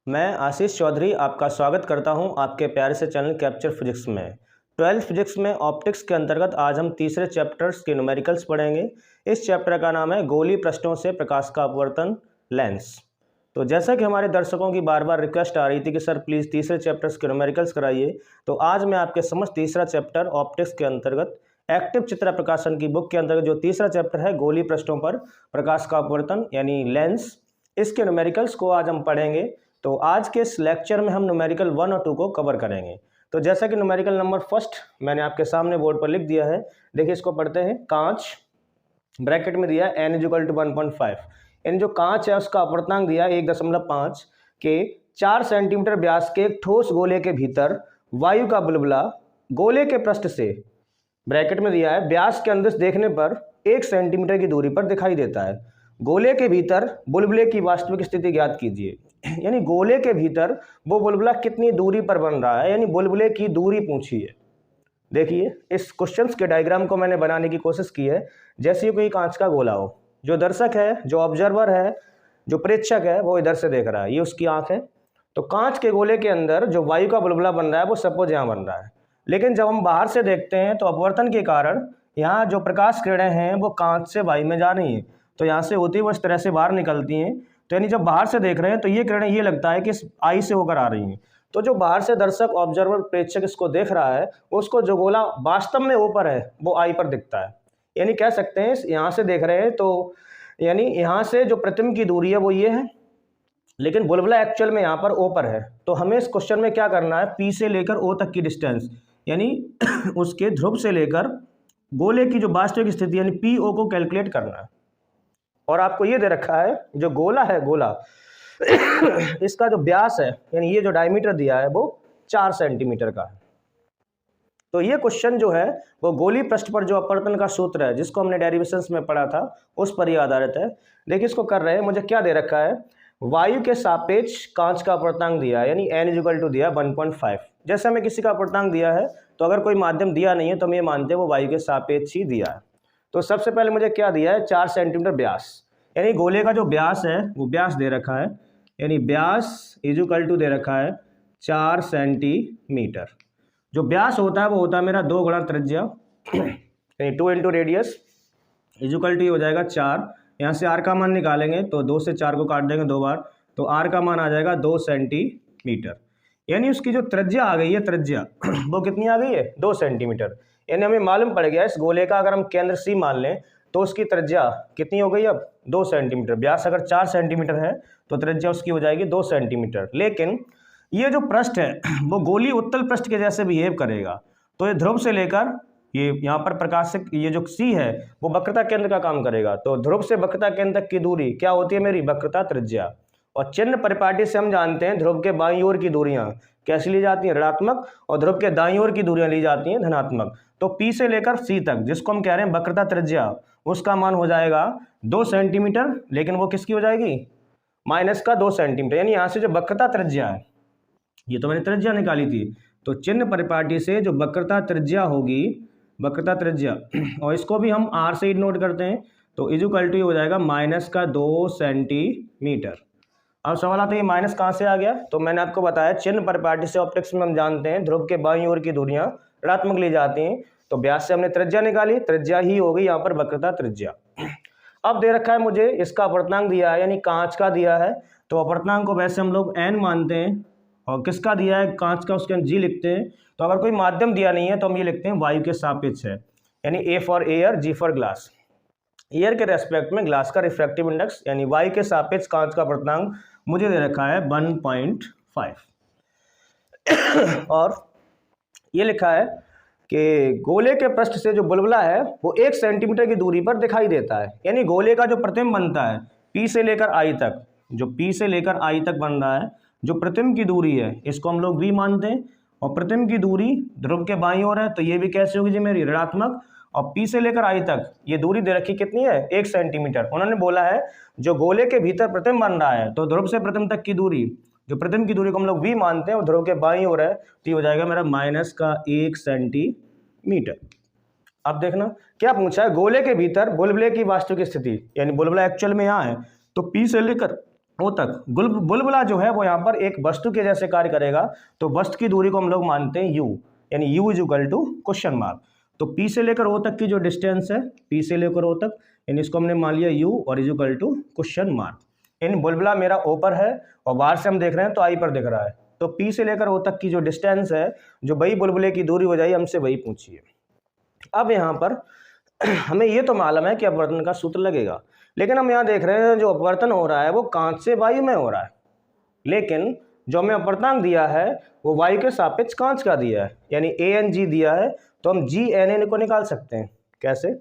मैं आशीष चौधरी आपका स्वागत करता हूं आपके प्यारे से चैनल कैप्चर फिजिक्स में। 12th फिजिक्स में ऑप्टिक्स के अंतर्गत आज हम तीसरे चैप्टर्स के न्यूमेरिकल्स पढ़ेंगे। इस चैप्टर का नाम है गोलीय पृष्ठों से प्रकाश का अपवर्तन लेंस। तो जैसा कि हमारे दर्शकों की बार बार रिक्वेस्ट आ रही थी कि सर प्लीज़ तीसरे चैप्टर्स के न्यूमेरिकल्स कराइए, तो आज मैं आपके समझ तीसरा चैप्टर ऑप्टिक्स के अंतर्गत एक्टिव चित्र प्रकाशन की बुक के अंतर्गत जो तीसरा चैप्टर है गोलीय पृष्ठों पर प्रकाश का अपवर्तन यानी लेंस, इसके न्यूमेरिकल्स को आज हम पढ़ेंगे। तो आज के इस लेक्चर में हम न्यूमेरिकल 1 और 2 को कवर करेंगे। तो जैसा कि न्यूमेरिकल नंबर फर्स्ट मैंने आपके सामने बोर्ड पर लिख दिया है, देखिए इसको पढ़ते हैं। कांच ब्रैकेट में दिया है n = 1.5। यानी जो कांच है उसका अपवर्तनांक दिया है 1.5 के 4 सेंटीमीटर व्यास के एक ठोस गोले के भीतर वायु का बुलबुला गोले के पृष्ठ से ब्रैकेट में दिया है व्यास के अंदर देखने पर 1 सेंटीमीटर की दूरी पर दिखाई देता है। गोले के भीतर बुलबुले की वास्तविक स्थिति ज्ञात कीजिए। यानी गोले के भीतर वो बुलबुला कितनी दूरी पर बन रहा है, यानी बुलबुले की दूरी पूछी है। देखिए इस क्वेश्चन के डायग्राम को मैंने बनाने की कोशिश की है जैसे कोई कांच का गोला हो। जो दर्शक है, जो ऑब्जर्वर है, जो प्रेक्षक है, वो इधर से देख रहा है, ये उसकी आंख है। तो कांच के गोले के अंदर जो वायु का बुलबुला बन रहा है वो सपोज यहाँ बन रहा है, लेकिन जब हम बाहर से देखते हैं तो अपवर्तन के कारण यहाँ जो प्रकाश किरणें हैं वो कांच से वायु में जा रही हैं, तो यहाँ से होती है वो इस तरह से बाहर निकलती हैं। तो यानी जब बाहर से देख रहे हैं तो ये किरणें ये लगता है कि इस आई से होकर आ रही हैं। तो जो बाहर से दर्शक ऑब्जर्वर प्रेक्षक इसको देख रहा है उसको जो गोला वास्तव में ऊपर है वो आई पर दिखता है। यानी कह सकते हैं यहाँ से देख रहे हैं तो यानी यहाँ से जो प्रतिबिंब की दूरी है वो ये है, लेकिन बुलबुला एक्चुअल में यहाँ पर ओ पर है। तो हमें इस क्वेश्चन में क्या करना है, पी से लेकर ओ तक की डिस्टेंस यानी उसके ध्रुव से लेकर गोले की जो वास्तविक स्थिति यानी पी ओ को कैलकुलेट करना है। और आपको ये दे रखा है जो गोला है, गोला इसका जो व्यास है यानी ये जो डायमीटर दिया है वो 4 सेंटीमीटर का है। तो ये क्वेश्चन जो है वो गोलीय पृष्ठ पर जो अपवर्तन का सूत्र है जिसको हमने डेरिवेशंस में पढ़ा था उस पर ही आधारित है। देखिए इसको कर रहे हैं, मुझे क्या दे रखा है, वायु के सापेक्ष कांच का अपवर्तनांक दिया है यानी n = दिया 1.5। जैसे हमें किसी का अपवर्तनांक दिया है तो अगर कोई माध्यम दिया नहीं है तो हम ये मानते हैं वो वायु के सापेक्ष ही दिया है। तो सबसे पहले मुझे क्या दिया है, 4 सेंटीमीटर व्यास, यानी गोले का जो व्यास है वो व्यास दे रखा है, यानी व्यास = दे रखा है 4 सेंटीमीटर। जो व्यास होता है वो होता है मेरा 2 गुणा त्रिज्या यानी 2 × रेडियस = हो जाएगा 4। यहाँ से r का मान निकालेंगे तो 2 से 4 को काट देंगे 2 बार, तो r का मान आ जाएगा 2 सेंटीमीटर। यानी उसकी जो त्रिज्या आ गई है, त्रिज्या वो कितनी आ गई है, 2 सेंटीमीटर। यानी हमें मालूम पड़ गया इस गोले का अगर हम केंद्र C मान लें तो उसकी त्रिज्या कितनी हो गई अब, 2 सेंटीमीटर। व्यास अगर 4 सेंटीमीटर है तो त्रिज्या उसकी हो जाएगी 2 सेंटीमीटर। लेकिन ये जो पृष्ठ है वो गोलीय उत्तल पृष्ठ के जैसे बिहेव करेगा। तो ये ध्रुव से लेकर ये यहाँ पर प्रकाशिक ये जो C है वो वक्रता केंद्र का काम करेगा। तो ध्रुव से वक्रता केंद्र तक की दूरी क्या होती है मेरी, वक्रता त्रिज्या। और चिन्ह परिपाटी से हम जानते हैं ध्रुव के बाईं ओर की दूरियां कैसी ली जाती हैं, ऋणात्मक, और ध्रुव के दाईं ओर की दूरियां ली जाती हैं धनात्मक। तो P से लेकर C तक जिसको हम कह रहे हैं वक्रता त्रिज्या, उसका मान हो जाएगा 2 सेंटीमीटर, लेकिन वो किसकी हो जाएगी, -2 सेंटीमीटर। यानी यहाँ से जो वक्रता त्रिज्या है, ये तो मैंने त्रिज्या निकाली थी, तो चिन्ह परिपाटी से जो वक्रता त्रिज्या होगी, वक्रता त्रिज्या, और इसको भी हम r से ही नोट करते हैं, तो = हो जाएगा -2 सेंटीमीटर। अब सवाल आता है ये माइनस कहाँ से आ गया, तो मैंने आपको बताया चिन्ह परिपाटी से ऑप्टिक्स में हम जानते हैं ध्रुव के बाईं ओर की दूरियां ऋणात्मक ली जाती हैं। तो व्यास से हमने त्रिज्या निकाली, त्रिज्या ही हो गई यहाँ पर वक्रता त्रिज्या। अब दे रखा है मुझे इसका अपवर्तनांक दिया है यानी कांच का दिया है, तो अपवर्तनांक को वैसे हम लोग n मानते हैं, और किसका दिया है, कांच का, उसके g लिखते हैं। तो अगर कोई माध्यम दिया नहीं है तो हम ये लिखते हैं वायु के सापेक्ष है, यानी A for air, G for glass. Air के रेस्पेक्ट में ग्लास का रिफ्रैक्टिव इंडेक्स यानी वायु के सापेक्ष कांच का अपवर्तनांक मुझे दे रखा है 1.5। और ये लिखा है कि गोले के पृष्ठ से जो बुलबुला है वो 1 सेंटीमीटर की दूरी पर दिखाई देता है। यानी गोले का जो प्रतिबिंब बनता है P से लेकर I तक, जो P से लेकर I तक बन रहा है, जो प्रतिबिंब की दूरी है इसको हम लोग V मानते हैं, और प्रतिबिंब की दूरी ध्रुव के बाईं ओर है तो ये भी कैसे होगी जी मेरी, ऋणात्मक। और P से लेकर I तक ये दूरी दे रखी कितनी है, 1 सेंटीमीटर। उन्होंने बोला है जो गोले के भीतर प्रतिबिंब बन रहा है तो ध्रुव से प्रतिबिंब तक की दूरी, जो प्रतिबिंब की दूरी को हम लोग V मानते हैं और ध्रुव के बाईं ओर है, तो ये हो जाएगा मेरा -1 सेंटीमीटर। अब देखना क्या पूछा है, गोले के भीतर बुलबुले की वास्तविक स्थिति, यानी बुलबुला एक्चुअल में यहाँ है तो P से लेकर ओ तक बुलबुला जो है वो यहाँ पर एक वस्तु के जैसे कार्य करेगा, तो वस्तु की दूरी को हम लोग मानते हैं u, यानी u is equal to question mark. तो P से लेकर O तक की जो डिस्टेंस है, P से लेकर O तक, यानी इसको हमने मान लिया u और is equal to question mark. इन बुलबुला मेरा O पर है और बाहर से हम देख रहे हैं तो I पर दिख रहा है, तो P से लेकर O तक की जो डिस्टेंस है, जो वही बुलबुले की दूरी हो जाएगी, हमसे वही पूछिए। अब यहाँ पर हमें ये तो मालूम है कि अपवर्तन का सूत्र लगेगा, लेकिन हम यहाँ देख रहे हैं जो अपवर्तन हो रहा है वो कांच से वायु में हो रहा है, लेकिन जो हमें अपवर्तनांक दिया है वो वायु के सापेक्ष कांच का दिया है, यानी ANG दिया है, तो हम GNA को निकाल सकते हैं। कैसे?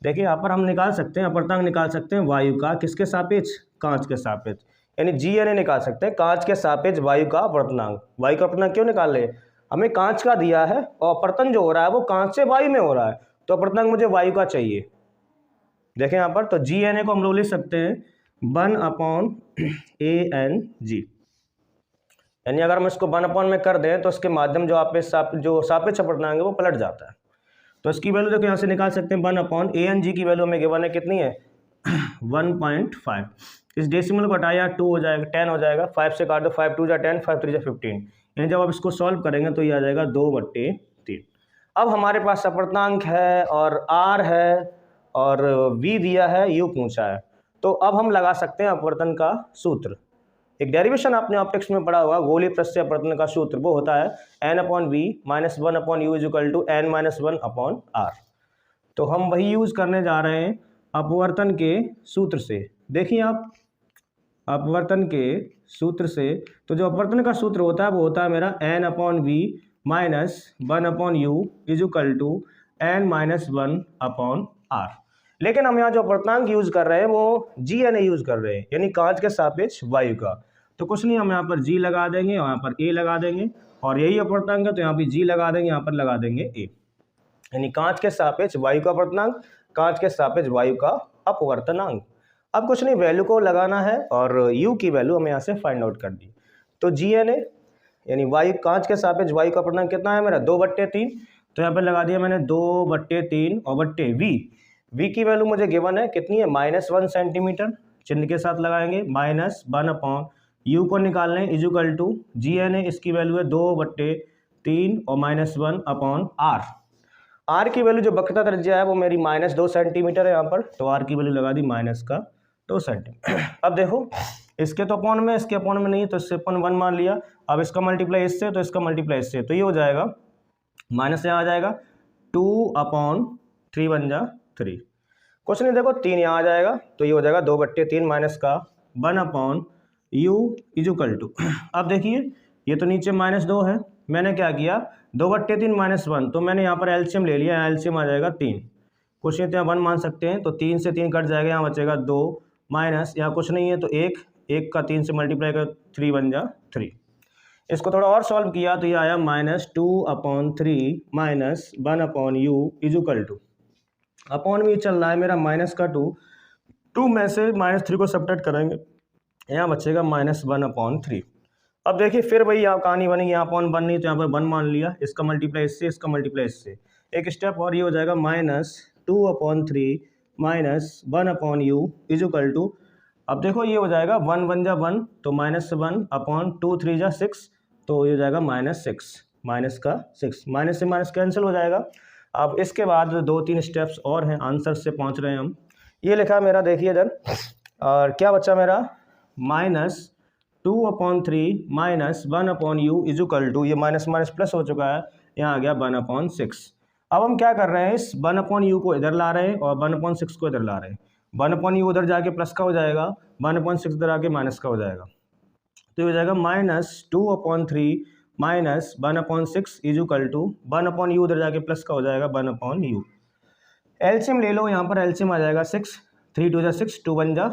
देखिए यहाँ पर हम निकाल सकते हैं, अपवर्तनांक निकाल सकते हैं वायु का किसके सापेक्ष? कांच के सापेक्ष, यानी GNA निकाल सकते हैं कांच के सापेक्ष वायु का अपवर्तनांक। वायु का अपवर्तनांक क्यों निकाल रहे? हमें कांच का दिया है और अपवर्तन जो हो रहा है वो कांच से वायु में हो रहा है, तो अपवर्तनांक मुझे वायु का चाहिए। देखें यहाँ पर, तो GNA को हम लोग लिख सकते हैं 1/ANG, यानी अगर हम इसको 1 में कर दें तो इसके माध्यम जो जो सापेक्ष अपवर्तनांक है वो पलट जाता है। तो इसकी वैल्यू देखो यहाँ से निकाल सकते हैं 1/ANG की वैल्यू हमें गिवन है कितनी है 1.5। इस डेसिमल को हटाया 2 हो जाएगा, 10 हो जाएगा, 5 से काट दो, 5 2 जा 10, 5 3 जा 15, यानी जब आप इसको सॉल्व करेंगे तो ये आ जाएगा 2/3। अब हमारे पास अपवर्तनांक है और R है और V दिया है, U पूछा है, तो अब हम लगा सकते हैं अपवर्तन का सूत्र। एक डेरिवेशन आपने ऑप्टिक्स में पढ़ा होगा, गोलीय पृष्ठ से अपवर्तन का सूत्र, वो होता है n/v - 1/u is equal to n - 1/r। तो हम वही यूज करने जा रहे हैं अपवर्तन के सूत्र से। देखिए आप, अपवर्तन के सूत्र से, तो जो अपवर्तन का सूत्र होता है वो होता है मेरा n/v - 1/u is equal to n - 1/r। लेकिन हम यहाँ जो अपवर्तनांक यूज कर रहे हैं वो GNA यूज कर रहे हैं, यानी कांच के सापेक्ष वायु का। तो कुछ नहीं, हम यहाँ पर G लगा देंगे और यहाँ पर A लगा देंगे, और यही अपवर्तनांक है तो यहाँ पे G लगा देंगे, यहाँ पर लगा देंगे A, यानी कांच के सापेक्ष वायु का अपवर्तनांक, कांच के सापेक्ष वायु का अपवर्तनांक। अब कुछ नहीं, वैल्यू को लगाना है और U की वैल्यू हमें यहाँ से फाइंड आउट कर दी। तो GNA यानी वायु, कांच के सापेक्ष वायु का अपवर्तनांक कितना है मेरा 2/3, तो यहाँ पर लगा दिया मैंने 2/3 और बट्टे V की वैल्यू मुझे गिवन है कितनी है -1 सेंटीमीटर, चिन्ह के साथ लगाएंगे, -1/u को निकालने इज इक्वल टू GNA, इसकी वैल्यू है 2/3 और -1/r। R की वैल्यू जो वक्रता त्रिज्या है वो मेरी -2 सेंटीमीटर है यहाँ पर, तो R की वैल्यू लगा दी -2 सेंटीमीटर। अब देखो इसके तो अपॉन में, इसके अपॉन में नहीं, तो इससे अपन 1 मान लिया। अब इसका मल्टीप्लाई इससे, तो इसका मल्टीप्लाई इससे, तो ये हो जाएगा माइनस यहाँ आ जाएगा 2/3 बन जा 3, कुछ नहीं, देखो 3 यहाँ आ जाएगा, तो ये हो जाएगा 2/3 माइनस का 1/u इज इक्वल टू। अब देखिए ये तो नीचे -2 है, मैंने क्या किया 2/3 - 1, तो मैंने यहाँ पर एलसीएम ले लिया, एलसीएम आ जाएगा 3, कुछ नहीं तो यहाँ 1 मान सकते हैं, तो 3 से 3 कट जाएगा, यहाँ बचेगा 2 माइनस यहाँ कुछ नहीं है तो 1 का 3 से मल्टीप्लाई कर 3 बन जा 3। इसको थोड़ा और सॉल्व किया तो ये आया -2/3 - 1/u is equal to, upon में चल रहा है मेरा -2 में से -3 को सब्ट्रैक्ट करेंगे, यहाँ बचेगा -1/3। अब देखिए फिर वही यहाँ कहानी बनेगी, यहाँ अपॉन 1 नहीं तो यहाँ पर 1 मान लिया, इसका मल्टीप्लाई इससे, इसका मल्टीप्लाई इससे, एक स्टेप और ये हो जाएगा -2/3 - 1/u इज इक्वल टू। अब देखो ये हो जाएगा 1 1 जा 1, तो -1/2 3 जा 6, तो ये हो जाएगा -6, माइनस का 6, माइनस से माइनस कैंसिल हो जाएगा। अब इसके बाद 2-3 स्टेप्स और हैं, आंसर से पहुंच रहे हैं हम। ये लिखा मेरा देखिए इधर, और क्या बचा मेरा -2/3 - 1/u इज इक्वल टू, ये माइनस माइनस प्लस हो चुका है, यहाँ आ गया 1/6। अब हम क्या कर रहे हैं, इस 1/u को इधर ला रहे हैं और 1/6 को इधर ला रहे हैं। 1/u उधर जाके प्लस का हो जाएगा, 1/6 इधर आके माइनस का हो जाएगा, तो ये हो जाएगा -2/3 - 1/6 इज इक्वल टू 1/u उधर जाके प्लस का हो जाएगा 1/u। एलसीएम ले लो, यहाँ पर एलसीएम आ जाएगा 6, 3 2 जा 6, 2 1 जा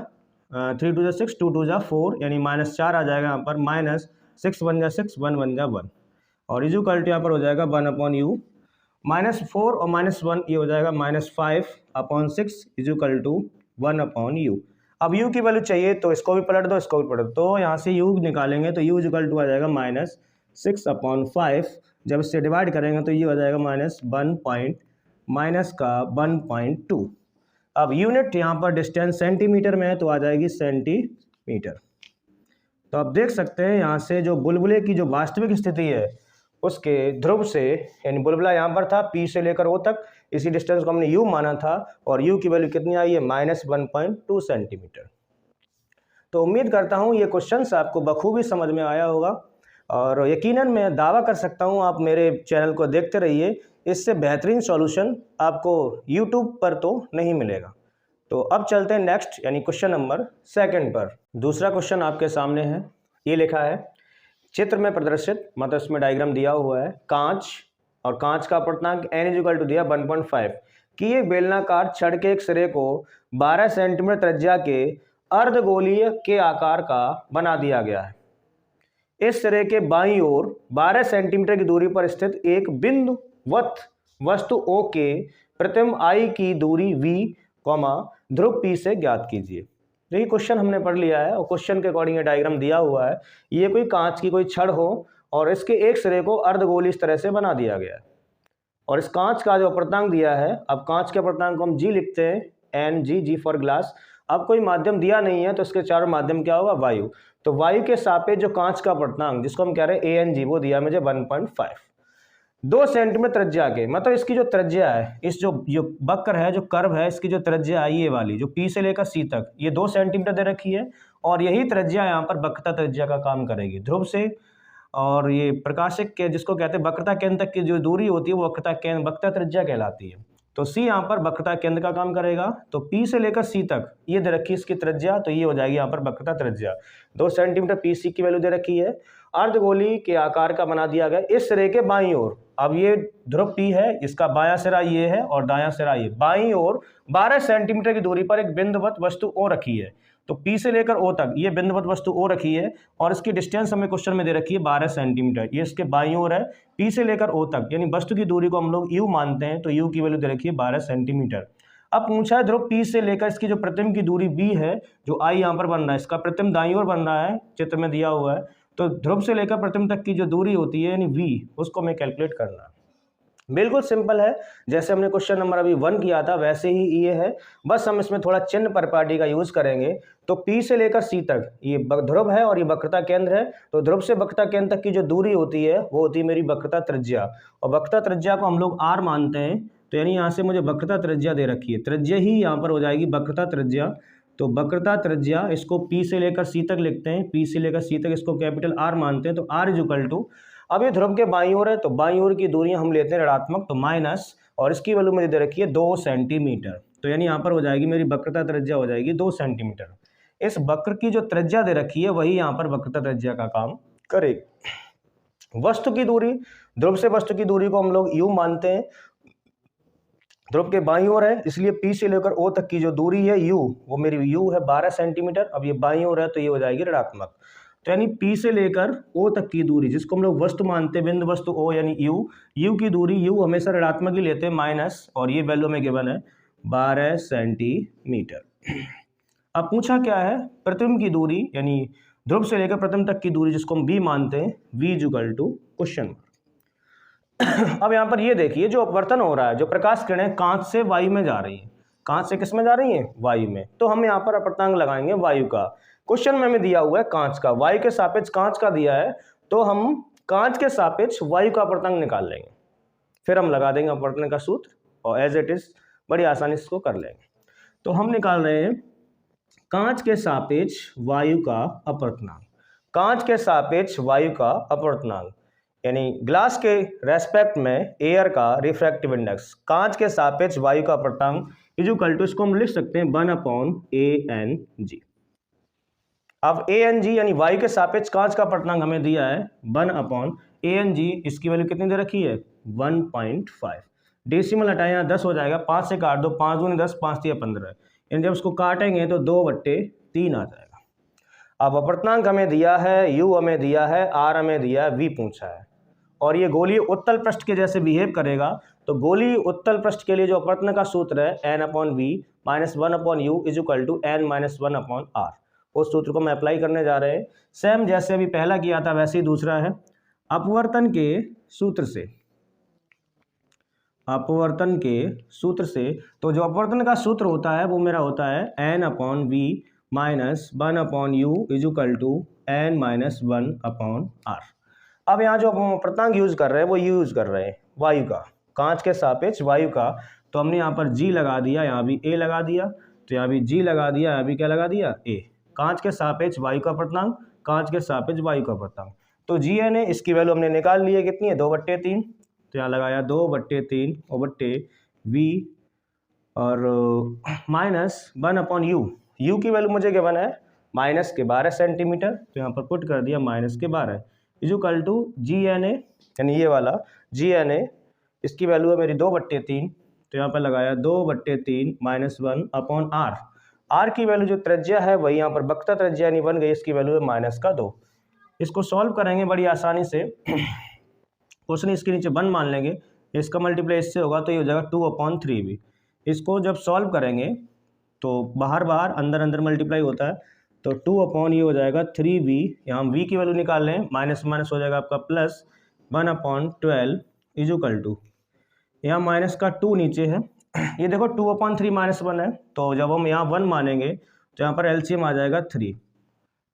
3 2 जा 6, 2 2 जा 4, यानी -4 आ जाएगा यहाँ पर, -6 1 जा 6, 1 1 जा 1, और इज इक्वल टू यहाँ पर हो जाएगा 1/u, -4 और -1 ये हो जाएगा -5/6 इज इक्वल टू 1/u। अब u की वैल्यू चाहिए तो इसको भी पलट दो, इसको भी पलट दो, तो यहाँ से u निकालेंगे तो u इज इक्वल टू आ जाएगा -6/5, जब इससे डिवाइड करेंगे तो ये हो जाएगा -1.2। अब यूनिट यहाँ पर डिस्टेंस सेंटीमीटर में है तो आ जाएगी सेंटीमीटर। तो आप देख सकते हैं यहाँ से जो बुलबुले की जो वास्तविक स्थिति है उसके ध्रुव से, यानी बुलबुला यहाँ पर था P से लेकर O तक, इसी डिस्टेंस को हमने U माना था और U की वैल्यू कितनी आई है -1.2 सेंटीमीटर। तो उम्मीद करता हूँ ये क्वेश्चंस आपको बखूबी समझ में आया होगा और यकीनन मैं दावा कर सकता हूँ आप मेरे चैनल को देखते रहिए, इससे बेहतरीन सॉल्यूशन आपको यूट्यूब पर तो नहीं मिलेगा। तो अब चलते हैं नेक्स्ट यानी क्वेश्चन नंबर 2 पर। दूसरा क्वेश्चन आपके सामने है, ये लिखा है चित्र में प्रदर्शित, मतलब इसमें डायग्राम दिया हुआ है कांच और कांच का अपर्तनांक n इक्वल टू दिया 1.5 कि एक बेलनाकार छड़ के एक सिरे को 12 सेंटीमीटर त्रिज्या के अर्धगोलीय के आकार का बना दिया गया है। इस सिरे के बाईं ओर 12 सेंटीमीटर की दूरी पर स्थित एक बिंदुवत वस्तु O के प्रतिबिंब I की दूरी V, ध्रुव P से ज्ञात कीजिए। तो ये क्वेश्चन हमने पढ़ लिया है और क्वेश्चन के अकॉर्डिंग ये डायग्राम दिया हुआ है। ये कोई कांच की कोई छड़ हो और इसके एक सिरे को अर्धगोली इस तरह से बना दिया गया है और इस कांच का जो अपर्तनांक दिया है, अब कांच के अपर्तनांक को हम G लिखते हैं, Ng, G फॉर ग्लास। अब कोई माध्यम दिया नहीं है तो इसके चारों माध्यम क्या होगा, वायु। तो वायु के सापेक्ष जो कांच का अपर्तनांक जिसको हम कह रहे हैं Ang, वो दिया मुझे 1.5। 2 सेंटीमीटर त्रिज्या के, मतलब इसकी जो त्रिज्या है, इस जो वक्र है, जो कर्व है, इसकी जो त्रिज्या है ये वाली जो P से लेकर C तक, ये 2 सेंटीमीटर दे रखी है और यही त्रिज्या यहाँ पर वक्रता त्रिज्या का काम करेगी ध्रुव से। और ये प्रकाशिक के जिसको कहते हैं वक्रता केंद्र तक की जो दूरी होती है वो वक्रता त्रिज्या कहलाती है। तो C यहाँ पर वक्रता केंद्र का काम करेगा। तो P से लेकर C तक ये दे रखी है इसकी त्रिज्या, तो ये हो जाएगी यहाँ पर वक्रता त्रिज्या 2 सेंटीमीटर। PC की वैल्यू दे रखी है, अर्धगोली के आकार का बना दिया गया इस सिरे के बाईं ओर। अब ये ध्रुव P है, इसका बायां सिरा ये है और दायां सिरा ये, बाईं ओर 12 सेंटीमीटर की दूरी पर एक बिंदुवत वस्तु O रखी है। तो P से लेकर O तक ये बिंदुवत वस्तु O रखी है और इसकी डिस्टेंस हमें क्वेश्चन में दे रखी है 12 सेंटीमीटर। ये इसके बाईं ओर है P से लेकर O तक, यानी वस्तु की दूरी को हम लोग U मानते हैं, तो U की वैल्यू दे रखी है 12 सेंटीमीटर। अब पूछा है ध्रुव P से लेकर इसकी जो प्रतिबिंब की दूरी B है, जो I यहाँ पर बन रहा है, इसका प्रतिबिंब दाईं ओर बन रहा है, चित्र में दिया हुआ है। तो ध्रुव से लेकर प्रतिबिंब तक की जो दूरी होती है यानी V, उसको हमें कैलकुलेट करना है। बिल्कुल सिंपल है, जैसे हमने क्वेश्चन नंबर अभी 1 किया था वैसे ही ये है, बस हम इसमें थोड़ा चिन्ह परिपाटी का यूज करेंगे। तो P से लेकर C तक ये ध्रुव है और ये वक्रता केंद्र है, तो ध्रुव से वक्रता केंद्र तक की जो दूरी होती है वो होती है मेरी वक्रता त्रिज्या, और वक्रता त्रिज्या को हम लोग R मानते हैं। तो यानी यहाँ से मुझे वक्रता त्रिज्या दे रखी है, त्रिज्या ही यहाँ पर हो जाएगी वक्रता त्रिज्या। तो वक्रता त्रिज्या इसको P से लेकर C तक लिखते हैं, P से लेकर C तक इसको कैपिटल R मानते हैं। तो R इज इक्वल टू, अब ये ध्रुव के बाईं ओर है तो बाईं ओर की दूरियां हम लेते हैं ऋणात्मक, तो माइनस, और इसकी वैल्यू मुझे दे रखी है 2 सेंटीमीटर। तो यानी यहाँ पर हो जाएगी मेरी वक्रता त्रिज्या हो जाएगी 2 सेंटीमीटर। इस वक्र की जो त्रिज्या दे रखी है वही यहाँ पर वक्रता त्रिज्या का काम करेगी। वस्तु की दूरी, ध्रुव से वस्तु की दूरी को हम लोग U मानते हैं, ध्रुव के बाईं ओर है इसलिए P से लेकर O तक की जो दूरी है U, वो मेरी U है 12 सेंटीमीटर। अब ये बाईं ओर है तो ये हो जाएगी ऋणात्मक। तो यानी P से लेकर O तक की दूरी जिसको हम लोग वस्तु मानते हैं, बिंदु वस्तु O यानी U की दूरी, U हमेशा ऋणात्मक ही लेते हैं माइनस, और ये वैल्यू में गिवन है 12 सेंटीमीटर। अब पूछा क्या है, प्रतिबिंब की दूरी यानी ध्रुव से लेकर प्रतिबिंब तक की दूरी जिसको हम V मानते हैं, V is equal to question. अब यहाँ पर ये देखिए जो अपवर्तन हो रहा है, जो प्रकाश किरणें कांच से वायु में जा रही है, कांच से किस में जा रही है, वायु में। तो हम यहाँ पर अपर्तनांक लगाएंगे वायु का। क्वेश्चन में हमें दिया हुआ है कांच का, वायु के सापेक्ष कांच का दिया है, तो हम कांच के सापेक्ष वायु का अपर्तनांक निकाल लेंगे, फिर हम लगा देंगे अपवर्तन का सूत्र और एज इट इज बड़ी आसानी से इसको कर लेंगे। तो हम निकाल रहे हैं कांच के सापेक्ष वायु का अपवर्तनांक, कांच के सापेक्ष वायु का अपवर्तनांक यानी ग्लास के रेस्पेक्ट में एयर का रिफ्रैक्टिव इंडेक्स, कांच के सापेक्ष वायु का अपवर्तनांक इज इक्वल टू, इसको हम लिख सकते हैं 1/ANG। अब ANG यानी वायु के सापेक्ष कांच का अपवर्तनांक हमें दिया है 1/ANG, इसकी वैल्यू कितनी दे रखी है 1.5। डेसिमल हटाए यहाँ 10 हो जाएगा, 5 से काट दो, 5 दूनी 10, 5 3 15, यानी जब इसको काटेंगे तो 2/3 आ जाएगा। अब अपवर्तनांक हमें दिया है, U हमें दिया है, R हमें दिया है, V पूछा है, और ये गोलीय उत्तल पृष्ठ के जैसे बिहेव करेगा। तो गोलीय उत्तल पृष्ठ के लिए जो अपवर्तन का सूत्र है n/v - 1/u is equal to n - 1/r, उस सूत्र को हम अप्लाई करने जा रहे हैं। सेम जैसे अभी पहला किया था वैसे ही दूसरा है, अपवर्तन के सूत्र से, अपवर्तन के सूत्र से। तो जो अपवर्तन का सूत्र होता है वो मेरा होता है n/v minus 1/u equal to n minus 1/r। अब यहाँ जो हम अपर्तांक यूज़ कर रहे हैं वो यूज़ कर रहे हैं वायु का, कांच के सापेक्ष वायु का। तो हमने यहाँ पर g लगा दिया, यहाँ भी a लगा दिया, तो यहाँ भी g लगा दिया, यहाँ भी क्या लगा दिया a। कांच के सापेक्ष वायु का अपर्तांक, कांच के सापेक्ष वायु का अपर्तांक। तो gn है, इसकी वैल्यू हमने निकाल ली है, कितनी है 2/3। तो यहाँ लगाया 2/3 और बट्टे v और माइनस 1/u। u की वैल्यू मुझे गिवन है माइनस के 12 सेंटीमीटर, तो यहाँ पर पुट कर दिया माइनस के 12 इजुकल टू GNA, यानी ये वाला GNA, इसकी वैल्यू है मेरी 2/3। तो यहाँ पर लगाया 2/3 माइनस 1/r। r की वैल्यू जो त्रिज्या है वही यहाँ पर वक्रता त्रिज्या यानी बन गई, इसकी वैल्यू है -2। इसको सॉल्व करेंगे बड़ी आसानी से। क्वेश्चन इसके नीचे 1 मान लेंगे, इसका मल्टीप्लाई इससे होगा तो ये हो जाएगा 2/3v। इसको जब सॉल्व करेंगे तो बाहर बाहर अंदर अंदर मल्टीप्लाई होता है, तो 2 ये हो जाएगा 3v। यहाँ हम v की वैल्यू निकाल लें, माइनस माइनस हो जाएगा आपका प्लस 1/12 इजुकल टू, यहाँ माइनस का 2 नीचे है, ये देखो 2/3 -1 है, तो जब हम यहाँ 1 मानेंगे तो यहाँ पर एलसीएम आ जाएगा 3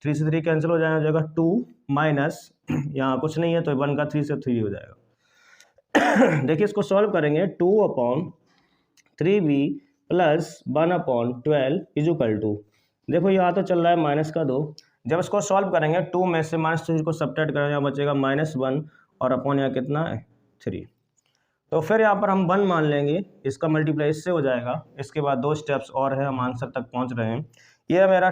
से 3 कैंसिल हो जाएगा 2 माइनस यहाँ कुछ नहीं है तो 1 का 3 से 3 हो जाएगा। देखिए इसको सॉल्व करेंगे, 2/3v प्लस 1/12 इजुकल टू, देखो यहाँ तो चल रहा है माइनस का 2। जब इसको सॉल्व करेंगे 2 में से -3 को सब्ट्रैक्ट करेंगे, यहाँ बचेगा -1 और अपॉन यहाँ कितना है 3। तो फिर यहाँ पर हम 1 मान लेंगे, इसका मल्टीप्लाई इससे हो जाएगा। इसके बाद 2 स्टेप्स और है, हम आंसर तक पहुँच रहे हैं। ये मेरा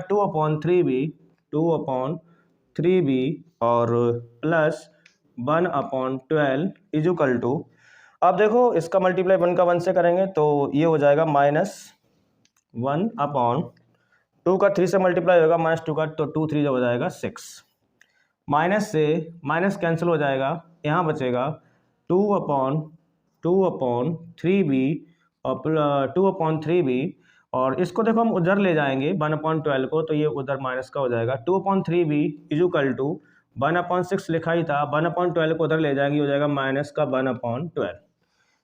2/3v और प्लस 1/12 इजुकल टू, अब देखो इसका मल्टीप्लाई 1 का 1 से करेंगे तो ये हो जाएगा -1/2 का 3 से मल्टीप्लाई होगा, -2 का, तो 2 3 हो जाएगा 6। माइनस से माइनस कैंसिल हो जाएगा, यहाँ बचेगा 2/3v और 2/3v, और इसको देखो हम उधर ले जाएंगे 1/12 को, तो ये उधर माइनस का हो जाएगा 2/3v इजुकल टू 1/6 लिखा ही था, 1/12 को उधर ले जाएंगे, हो जाएगा माइनस का 1/12।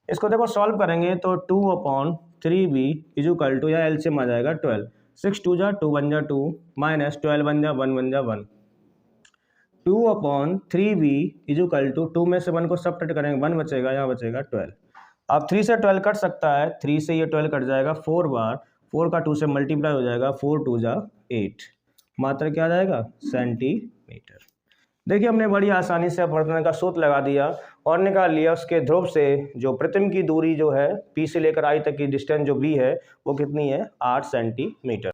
इसको देखो सॉल्व करेंगे तो 2/3v इजुकल टू, या एलसीएम आ जाएगा 12, 6 2 जा 2 1 जा 2 माइनस 12 1 जा 1 1 जा 1। 2/3v इजुकल टू, 2 में से 1 को सब्ट्रैक्ट करेंगे 1 बचेगा, यहाँ बचेगा 12। अब 3 से 12 कट सकता है, 3 से ये 12 कट जाएगा 4 बार, 4 का 2 से मल्टीप्लाई हो जाएगा, 4 2 जा 8, मात्रा क्या आ जाएगा सेंटीमीटर। देखिए हमने बड़ी आसानी से अपवर्तन का सूत्र लगा दिया और निकाल लिया उसके ध्रुव से जो प्रतिबिंब की दूरी जो है P से लेकर I तक की डिस्टेंस जो B है वो कितनी है 8 सेंटीमीटर।